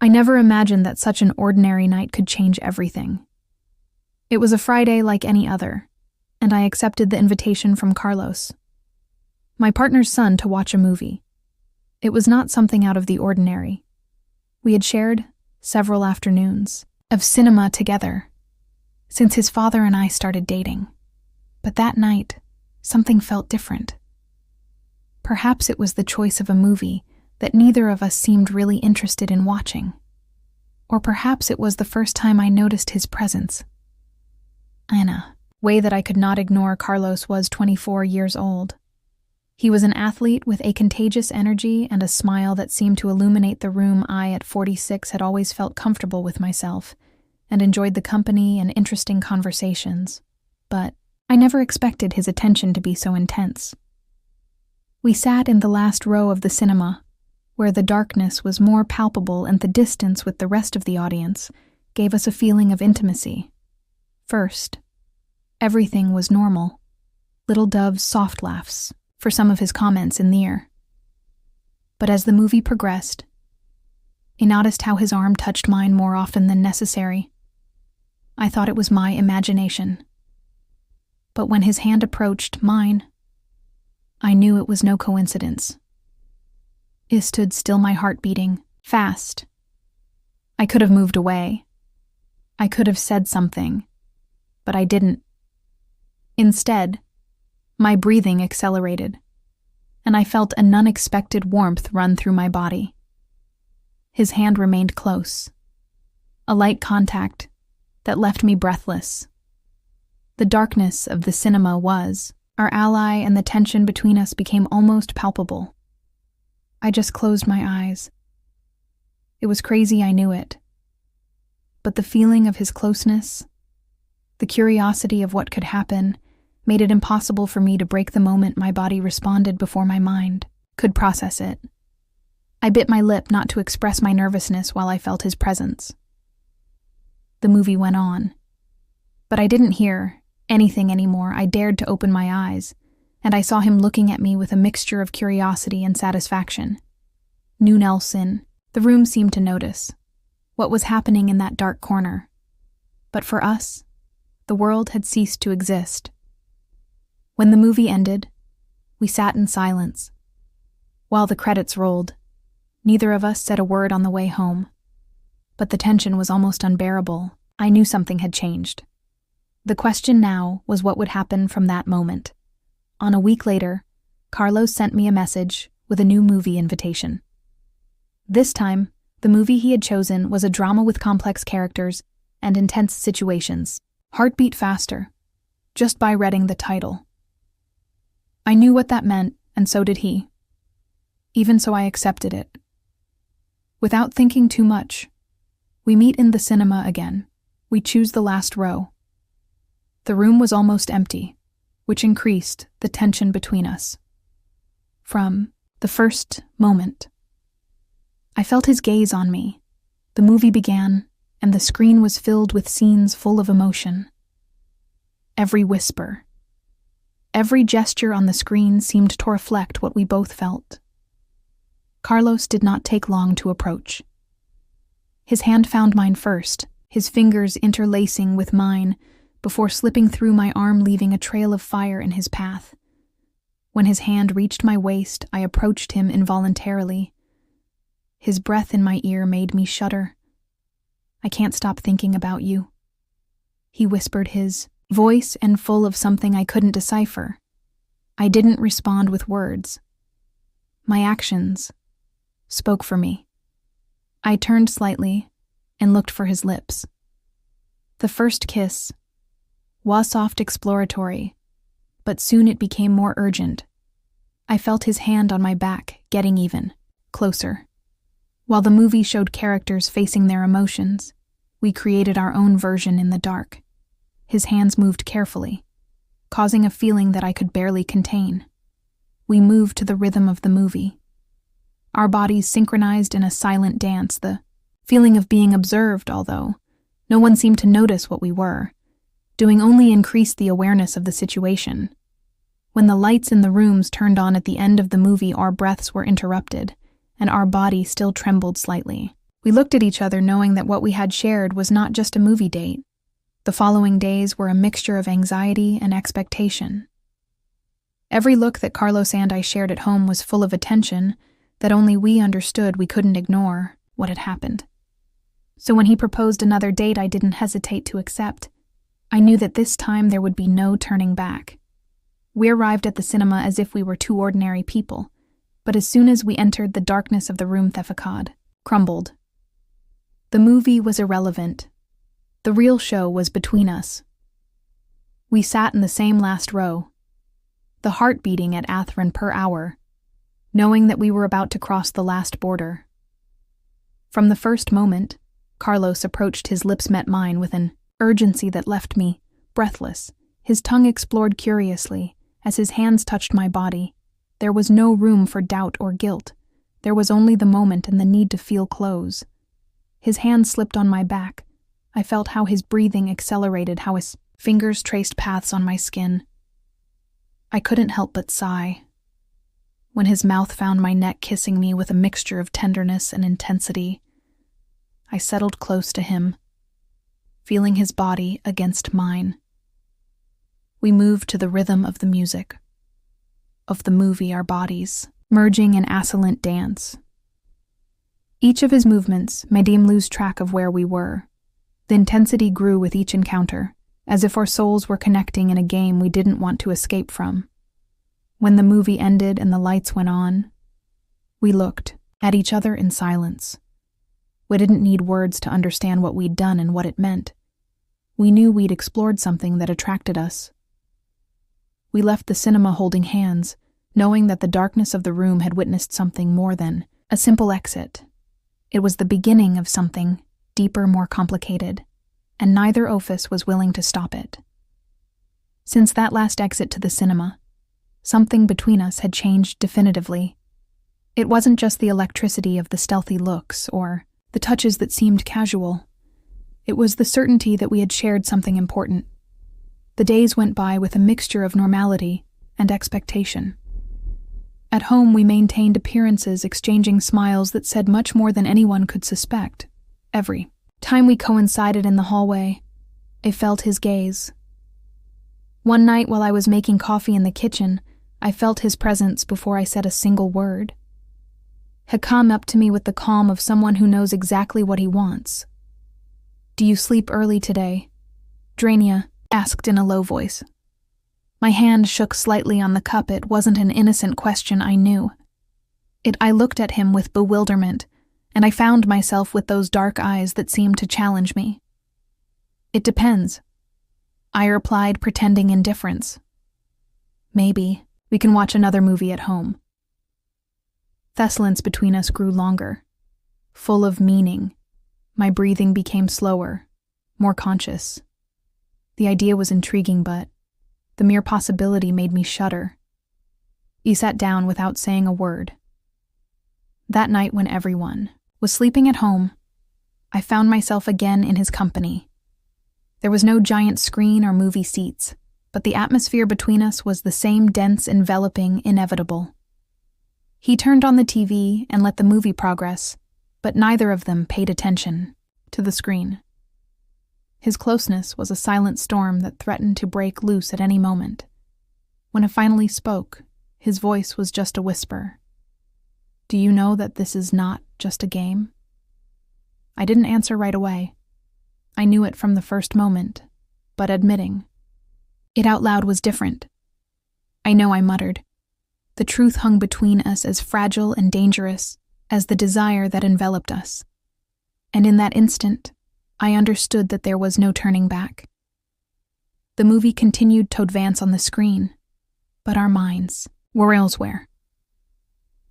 I never imagined that such an ordinary night could change everything. It was a Friday like any other, and I accepted the invitation from Carlos, my partner's son, to watch a movie. It was not something out of the ordinary. We had shared several afternoons of cinema together since his father and I started dating. But that night, something felt different. Perhaps it was the choice of a movie that neither of us seemed really interested in watching. Or perhaps it was the first time I noticed his presence. In a way that I could not ignore, Carlos was 24 years old. He was an athlete with a contagious energy and a smile that seemed to illuminate the room. I, at 46, had always felt comfortable with myself and enjoyed the company and interesting conversations. But I never expected his attention to be so intense. We sat in the last row of the cinema, where the darkness was more palpable and the distance with the rest of the audience gave us a feeling of intimacy. First, everything was normal. Little Dove's soft laughs for some of his comments in the ear. But as the movie progressed, I noticed how his arm touched mine more often than necessary. I thought it was my imagination. But when his hand approached mine, I knew it was no coincidence. It stood still, my heart beating fast. I could have moved away. I could have said something, but I didn't. Instead, my breathing accelerated, and I felt an unexpected warmth run through my body. His hand remained close, a light contact that left me breathless. The darkness of the cinema was our ally, and the tension between us became almost palpable. I just closed my eyes. It was crazy, I knew it. But the feeling of his closeness, the curiosity of what could happen, made it impossible for me to break the moment. My body responded before my mind could process it. I bit my lip not to express my nervousness while I felt his presence. The movie went on, but I didn't hear anything anymore. I dared to open my eyes, and I saw him looking at me with a mixture of curiosity and satisfaction. New Nelson, the room seemed to notice what was happening in that dark corner. But for us, the world had ceased to exist. When the movie ended, we sat in silence. While the credits rolled, neither of us said a word on the way home. But the tension was almost unbearable. I knew something had changed. The question now was what would happen from that moment. On a week later, Carlos sent me a message with a new movie invitation. This time, the movie he had chosen was a drama with complex characters and intense situations. Heart beat faster, just by reading the title. I knew what that meant, and so did he. Even so, I accepted it. Without thinking too much, we meet in the cinema again. We choose the last row. The room was almost empty, which increased the tension between us. From the first moment, I felt his gaze on me. The movie began, and the screen was filled with scenes full of emotion. Every whisper, every gesture on the screen seemed to reflect what we both felt. Carlos did not take long to approach. His hand found mine first, his fingers interlacing with mine before slipping through my arm, leaving a trail of fire in his path. When his hand reached my waist, I approached him involuntarily. His breath in my ear made me shudder. "I can't stop thinking about you," he whispered, his voice and full of something I couldn't decipher. I didn't respond with words. My actions spoke for me. I turned slightly and looked for his lips. The first kiss was soft, exploratory, but soon it became more urgent. I felt his hand on my back, getting even closer. While the movie showed characters facing their emotions, we created our own version in the dark. His hands moved carefully, causing a feeling that I could barely contain. We moved to the rhythm of the movie. Our bodies synchronized in a silent dance, the feeling of being observed, although no one seemed to notice what we were doing, only increased the awareness of the situation. When the lights in the rooms turned on at the end of the movie, our breaths were interrupted, and our body still trembled slightly. We looked at each other knowing that what we had shared was not just a movie date. The following days were a mixture of anxiety and expectation. Every look that Carlos and I shared at home was full of attention that only we understood. We couldn't ignore what had happened. So when he proposed another date, I didn't hesitate to accept. I knew that this time there would be no turning back. We arrived at the cinema as if we were two ordinary people, but as soon as we entered, the darkness of the room crumbled. The movie was irrelevant. The real show was between us. We sat in the same last row, the heart beating at Athron per hour, knowing that we were about to cross the last border. From the first moment, Carlos approached. His lips met mine with an urgency that left me breathless. His tongue explored curiously as his hands touched my body. There was no room for doubt or guilt. There was only the moment and the need to feel close. His hand slipped on my back. I felt how his breathing accelerated, how his fingers traced paths on my skin. I couldn't help but sigh when his mouth found my neck, kissing me with a mixture of tenderness and intensity. I settled close to him, feeling his body against mine. We moved to the rhythm of the music, of the movie, our bodies merging in ascendant dance. Each of his movements made him lose track of where we were. The intensity grew with each encounter, as if our souls were connecting in a game we didn't want to escape from. When the movie ended and the lights went on, we looked at each other in silence. We didn't need words to understand what we'd done and what it meant. We knew we'd explored something that attracted us. We left the cinema holding hands, knowing that the darkness of the room had witnessed something more than a simple exit. It was the beginning of something deeper, more complicated, and neither of us was willing to stop it. Since that last exit to the cinema, something between us had changed definitively. It wasn't just the electricity of the stealthy looks or the touches that seemed casual. It was the certainty that we had shared something important. The days went by with a mixture of normality and expectation. At home, we maintained appearances, exchanging smiles that said much more than anyone could suspect. Every time we coincided in the hallway, I felt his gaze. One night while I was making coffee in the kitchen, I felt his presence before I said a single word. He come up to me with the calm of someone who knows exactly what he wants. "Do you sleep early today?" Drania asked in a low voice. My hand shook slightly on the cup. It wasn't an innocent question, I knew. I looked at him with bewilderment, and I found myself with those dark eyes that seemed to challenge me. "It depends," I replied, pretending indifference. "Maybe we can watch another movie at home." The silence between us grew longer, full of meaning. My breathing became slower, more conscious. The idea was intriguing, but the mere possibility made me shudder. He sat down without saying a word. That night, when everyone was sleeping at home, I found myself again in his company. There was no giant screen or movie seats, but the atmosphere between us was the same, dense, enveloping, inevitable. He turned on the TV and let the movie progress, but neither of them paid attention to the screen. His closeness was a silent storm that threatened to break loose at any moment. When I finally spoke, his voice was just a whisper. "Do you know that this is not just a game?" I didn't answer right away. I knew it from the first moment, but admitting it out loud was different. "I know," I muttered. The truth hung between us as fragile and dangerous as the desire that enveloped us. And in that instant, I understood that there was no turning back. The movie continued to advance on the screen, but our minds were elsewhere.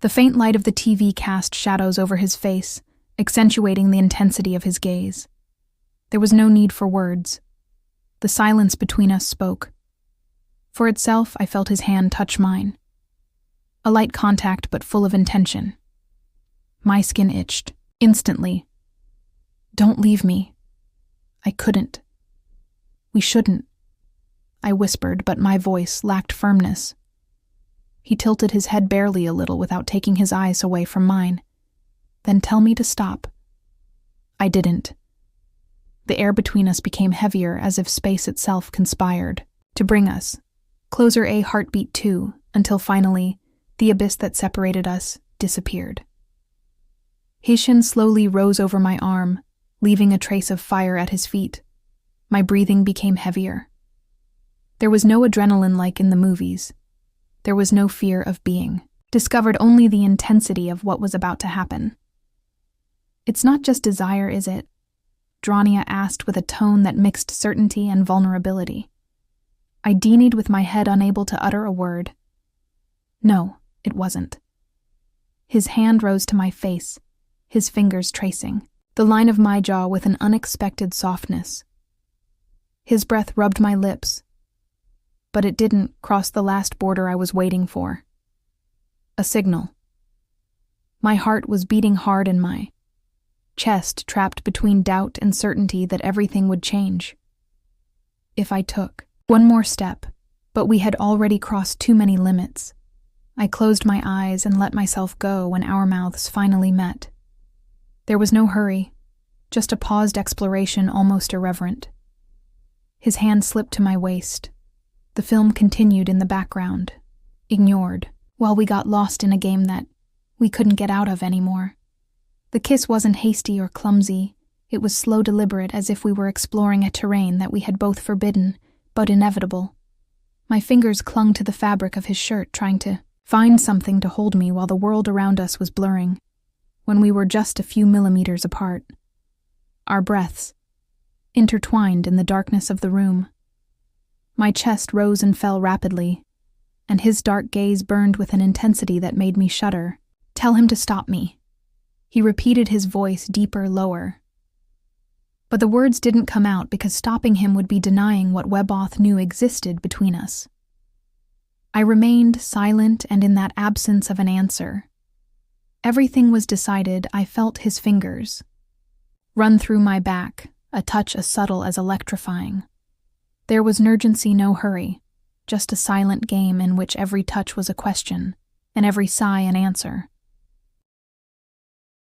The faint light of the TV cast shadows over his face, accentuating the intensity of his gaze. There was no need for words. The silence between us spoke. For itself, I felt his hand touch mine. A light contact, but full of intention. My skin itched, instantly. "Don't leave me." I couldn't. "We shouldn't," I whispered, but my voice lacked firmness. He tilted his head barely a little without taking his eyes away from mine. "Then tell me to stop." I didn't. The air between us became heavier as if space itself conspired to bring us closer, a heartbeat too, until finally, the abyss that separated us disappeared. His shin slowly rose over my arm, leaving a trace of fire at his feet. My breathing became heavier. There was no adrenaline like in the movies. There was no fear of being discovered, only the intensity of what was about to happen. "It's not just desire, is it?" Drania asked with a tone that mixed certainty and vulnerability. I denied with my head, unable to utter a word. No, it wasn't. His hand rose to my face, his fingers tracing the line of my jaw with an unexpected softness. His breath rubbed my lips, but it didn't cross the last border I was waiting for. A signal. My heart was beating hard in my chest, trapped between doubt and certainty that everything would change. If I took one more step, but we had already crossed too many limits. I closed my eyes and let myself go when our mouths finally met. There was no hurry, just a paused exploration, almost irreverent. His hand slipped to my waist. The film continued in the background, ignored, while we got lost in a game that we couldn't get out of anymore. The kiss wasn't hasty or clumsy. It was slow, deliberate, as if we were exploring a terrain that we had both forbidden, but inevitable. My fingers clung to the fabric of his shirt, trying to find something to hold me while the world around us was blurring. When we were just a few millimeters apart, our breaths intertwined in the darkness of the room. My chest rose and fell rapidly, and his dark gaze burned with an intensity that made me shudder. "Tell him to stop me." He repeated, his voice deeper, lower. But the words didn't come out because stopping him would be denying what Weboth knew existed between us. I remained silent, and in that absence of an answer, everything was decided. I felt his fingers run through my back, a touch as subtle as electrifying. There was no urgency, no hurry, just a silent game in which every touch was a question, and every sigh an answer.